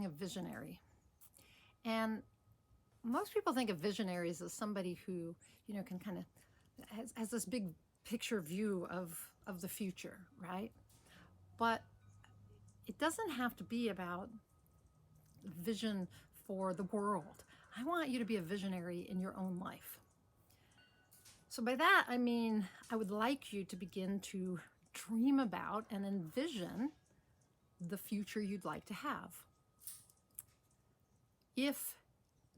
a visionary. And most people think of visionaries as somebody who, can kind of has this big picture view of the future, right? But it doesn't have to be about vision for the world. I want you to be a visionary in your own life. So by that, I mean, I would like you to begin to dream about and envision the future you'd like to have. If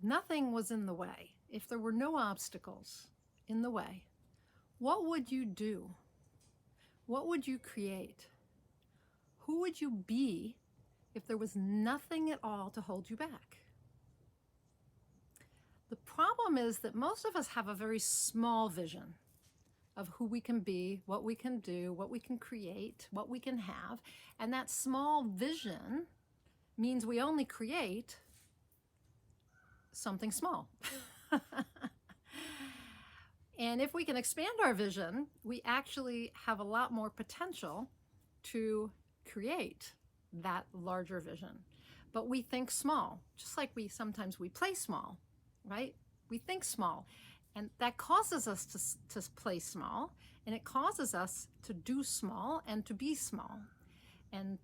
nothing was in the way, if there were no obstacles in the way, what would you do? What would you create? Who would you be if there was nothing at all to hold you back? The problem is that most of us have a very small vision of who we can be, what we can do, what we can create, what we can have. And that small vision means we only create something small. And if we can expand our vision, we actually have a lot more potential to create that larger vision. But we think small, just like sometimes we play small, right? We think small, and that causes us to play small, and it causes us to do small and to be small. And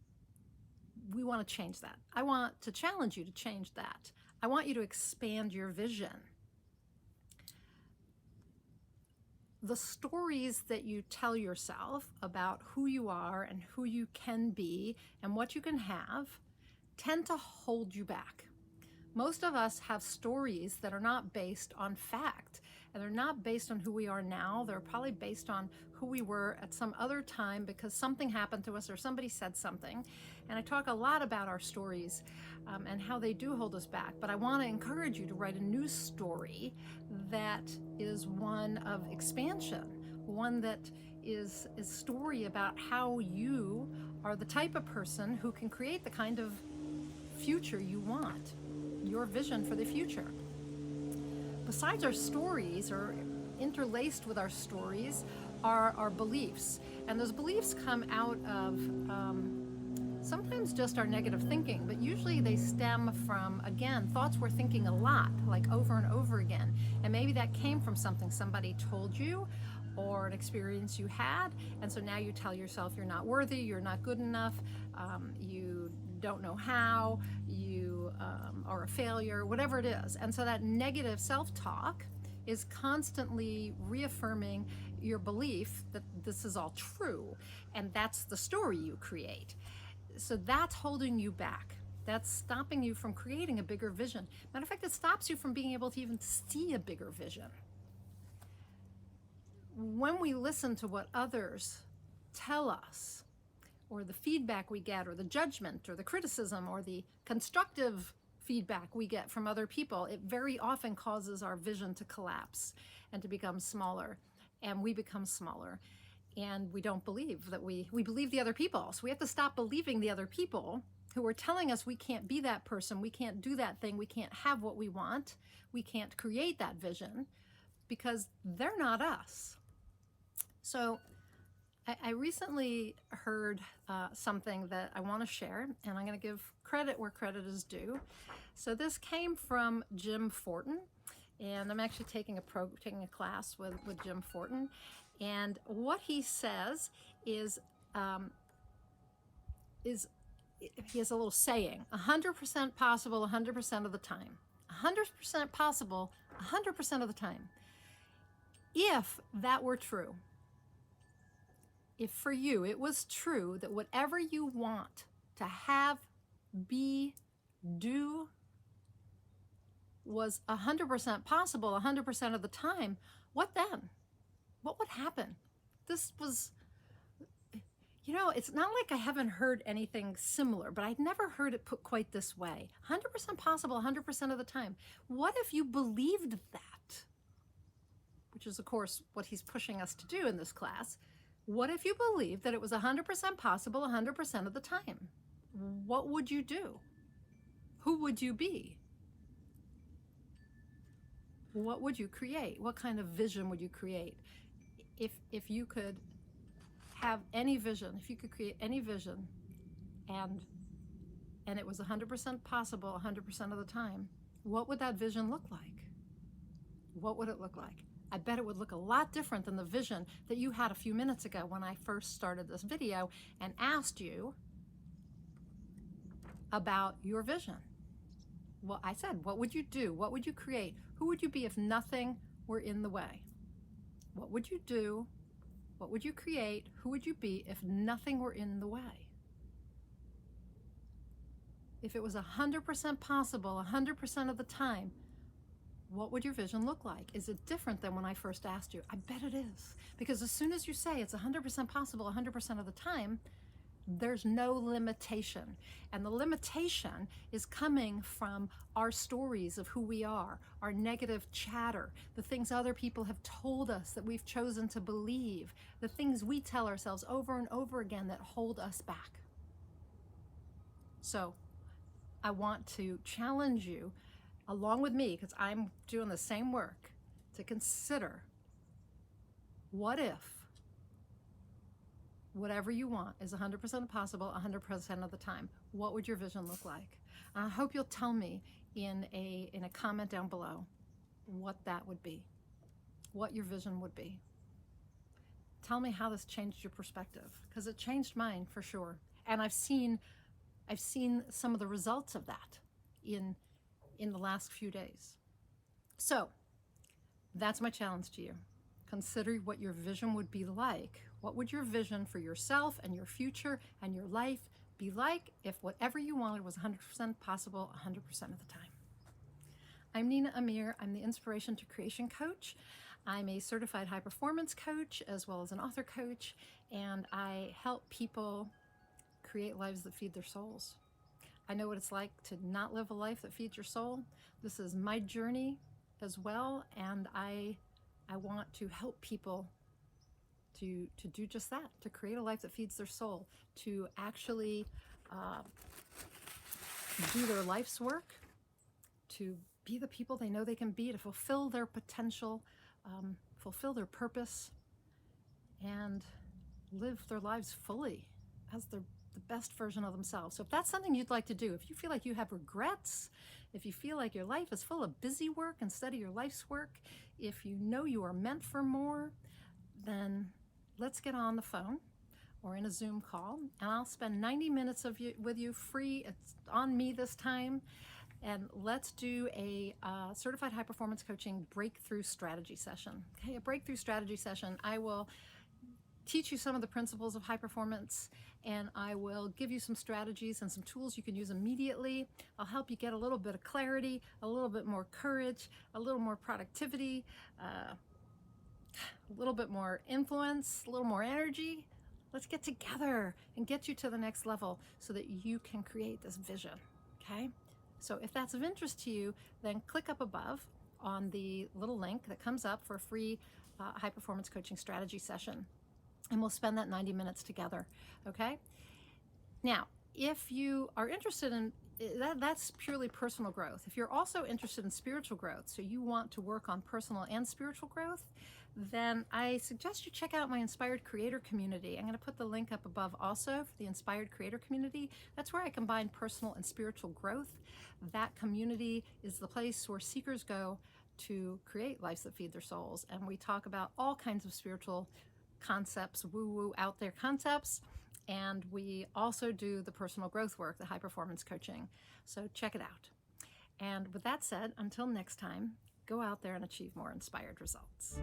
we want to change that. I want to challenge you to change that. I want you to expand your vision. The stories that you tell yourself about who you are and who you can be and what you can have tend to hold you back. Most of us have stories that are not based on fact, and they're not based on who we are now. They're probably based on who we were at some other time because something happened to us or somebody said something. And I talk a lot about our stories and how they do hold us back. But I want to encourage you to write a new story that is one of expansion, one that is a story about how you are the type of person who can create the kind of future you want, your vision for the future. Besides our stories, or interlaced with our stories, are our beliefs. And those beliefs come out of sometimes just our negative thinking, but usually they stem from, again, thoughts we're thinking a lot, like over and over again. And maybe that came from something somebody told you or an experience you had. And so now you tell yourself you're not worthy, you're not good enough, you don't know how, you are a failure, whatever it is. And so that negative self-talk is constantly reaffirming your belief that this is all true, and that's the story you create. So that's holding you back. That's stopping you from creating a bigger vision. Matter of fact, it stops you from being able to even see a bigger vision. When we listen to what others tell us, or the feedback we get, or the judgment, or the criticism, or the constructive feedback we get from other people, it very often causes our vision to collapse and to become smaller, and we become smaller. And we don't believe that we believe the other people. So we have to stop believing the other people who are telling us we can't be that person, we can't do that thing, we can't have what we want, we can't create that vision, because they're not us. So I recently heard something that I want to share, and I'm going to give credit where credit is due. So this came from Jim Fortin, and I'm actually taking a class with Jim Fortin. And what he says is he has a little saying: 100% possible 100% of the time. 100% possible 100% of the time. If that were true, if for you it was true that whatever you want to have, be, do was 100% possible 100% of the time, what then? What would happen? This was, it's not like I haven't heard anything similar, but I'd never heard it put quite this way. 100% possible 100% of the time. What if you believed that? Which is, of course, what he's pushing us to do in this class. What if you believed that it was 100% possible 100% of the time? What would you do? Who would you be? What would you create? What kind of vision would you create? If you could have any vision, if you could create any vision and and it was 100% possible 100% of the time, what would that vision look like? What would it look like? I bet it would look a lot different than the vision that you had a few minutes ago when I first started this video and asked you about your vision. Well, I said, what would you do? What would you create? Who would you be if nothing were in the way? What would you do? What would you create? Who would you be if nothing were in the way? If it was 100% possible 100% of the time, what would your vision look like? Is it different than when I first asked you? I bet it is. Because as soon as you say it's 100% possible 100% of the time, there's no limitation. And the limitation is coming from our stories of who we are, our negative chatter, the things other people have told us that we've chosen to believe, the things we tell ourselves over and over again that hold us back. So I want to challenge you, along with me, because I'm doing the same work, to consider, what if whatever you want is 100% possible 100% of the time? What would your vision look like? And I hope you'll tell me in a comment down below what that would be, what your vision would be. Tell me how this changed your perspective, because it changed mine for sure. And I've seen some of the results of that in the last few days. So that's my challenge to you. Consider what your vision would be like. What would your vision for yourself and your future and your life be like if whatever you wanted was 100% possible 100% of the time? I'm Nina Amir. I'm the Inspiration to Creation Coach. I'm a certified high performance coach as well as an author coach, and I help people create lives that feed their souls. I know what it's like to not live a life that feeds your soul. This is my journey as well, and I want to help people to do just that, to create a life that feeds their soul, to actually do their life's work, to be the people they know they can be, to fulfill their potential, fulfill their purpose, and live their lives fully as the best version of themselves. So if that's something you'd like to do, if you feel like you have regrets, if you feel like your life is full of busy work instead of your life's work, if you know you are meant for more, then let's get on the phone or in a Zoom call, and I'll spend 90 minutes with you free. It's on me this time. And let's do a certified high performance coaching breakthrough strategy session. Okay, a breakthrough strategy session. I will teach you some of the principles of high performance, and I will give you some strategies and some tools you can use immediately. I'll help you get a little bit of clarity, a little bit more courage, a little more productivity, a little bit more influence, a little more energy. Let's get together and get you to the next level so that you can create this vision, okay? So if that's of interest to you, then click up above on the little link that comes up for a free high performance coaching strategy session. And we'll spend that 90 minutes together, okay? Now, if you are interested in that's purely personal growth. If you're also interested in spiritual growth, so you want to work on personal and spiritual growth, then I suggest you check out my Inspired Creator community. I'm going to put the link up above also for the Inspired Creator community. That's where I combine personal and spiritual growth. That community is the place where seekers go to create lives that feed their souls. And we talk about all kinds of spiritual concepts, woo-woo out there concepts, and we also do the personal growth work, the high performance coaching. So check it out. And with that said, until next time, go out there and achieve more inspired results.